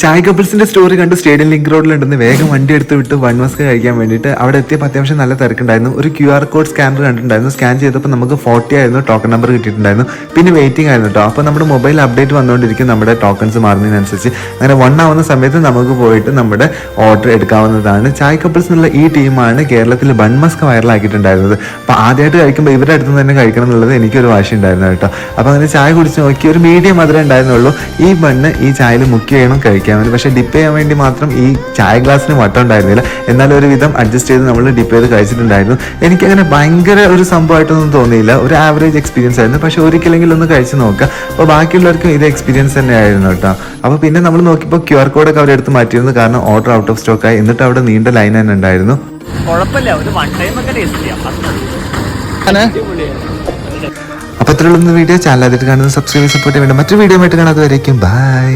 Chai കപ്പിൾസിന്റെ story കണ്ട് stadium link റോഡിലുണ്ടെന്ന് വേഗം വണ്ടി എടുത്ത് വിട്ട് വൺ മസ്ക് കഴിക്കാൻ വേണ്ടിയിട്ട് അവിടെ എത്തിയപ്പോൾ അത്യാവശ്യം നല്ല തിരക്കുണ്ടായിരുന്നു. ഒരു QR കോഡ് സ്കാനർ കണ്ടിട്ടുണ്ടായിരുന്നു. സ്കാൻ ചെയ്തപ്പോൾ നമുക്ക് 40 ആയിരുന്നു ടോക്കൺ നമ്പർ കിട്ടിയിട്ടുണ്ടായിരുന്നു. പിന്നെ വെയിറ്റിംഗ് ആയിരുന്നു കേട്ടോ. അപ്പോൾ നമ്മുടെ മൊബൈൽ അപ്ഡേറ്റ് വന്നുകൊണ്ടിരിക്കും നമ്മുടെ ടോക്കൺസ് മാറുന്നതിനനുസരിച്ച്. അങ്ങനെ 1 ആവുന്ന സമയത്ത് നമുക്ക് പോയിട്ട് നമ്മുടെ ഓർഡർ എടുക്കാവുന്നതാണ്. ചായ് കപ്പിൾസ് എന്നുള്ള ഈ ടീമാണ് കേരളത്തിൽ വൺ മസ്ക് വൈറലാക്കിയിട്ടുണ്ടായിരുന്നത്. അപ്പോൾ ആദ്യമായിട്ട് കഴിക്കുമ്പോൾ ഇവരുടെ അടുത്ത് തന്നെ കഴിക്കണം എന്നുള്ളത് എനിക്കൊരു വാശി ഉണ്ടായിരുന്നു കേട്ടോ. അപ്പോൾ അങ്ങനെ ചായ കുടിച്ച് നോക്കി ഒരു മീഡിയം മധുരം ഉണ്ടായിരുന്നുള്ളൂ. ഈ ബണ്ണ് ഈ ചായയിൽ മുക്കി വേണം കഴിക്കാൻ വേണ്ടി. പക്ഷേ ഡിപ്പ് ചെയ്യാൻ വേണ്ടി മാത്രം ഈ ചായ ഗ്ലാസ്സിന് വട്ടം ഉണ്ടായിരുന്നില്ല. എന്നാലും ഒരു വിധം അഡ്ജസ്റ്റ് ചെയ്ത് നമ്മൾ ഡിപ്പ് ചെയ്ത് കഴിച്ചിട്ടുണ്ടായിരുന്നു. എനിക്കങ്ങനെ ഭയങ്കര ഒരു സംഭവമായിട്ടൊന്നും തോന്നിയില്ല. ഒരു ആവറേജ് എക്സ്പീരിയൻസ് ആയിരുന്നു. പക്ഷെ ഒരിക്കലെങ്കിലും ഒന്ന് കഴിച്ച് നോക്കുക. അപ്പോൾ ബാക്കിയുള്ളവർക്കും ഇത് എക്സ്പീരിയൻസ് തന്നെ ആയിരുന്നു കേട്ടോ. അപ്പോൾ പിന്നെ നമ്മൾ നോക്കിയപ്പോൾ QR കോഡൊക്കെ അവരെടുത്ത് മാറ്റിയിരുന്നു. കാരണം ഓർഡർ ഔട്ട് ഓഫ് സ്റ്റോക്ക് ആയി. എന്നിട്ട് അവിടെ നീണ്ട ലൈൻ തന്നെ ഉണ്ടായിരുന്നു. അപ്പോൾ ഇത്രയുള്ള വീഡിയോ ചാനൽ ആദ്യമായിട്ട് കാണുന്നത് സബ്സ്ക്രൈബ് സപ്പോർട്ട് വേണ്ട. മറ്റൊരു വീഡിയോ ആയിട്ട് കാണാതെ വരേക്കും ബൈ.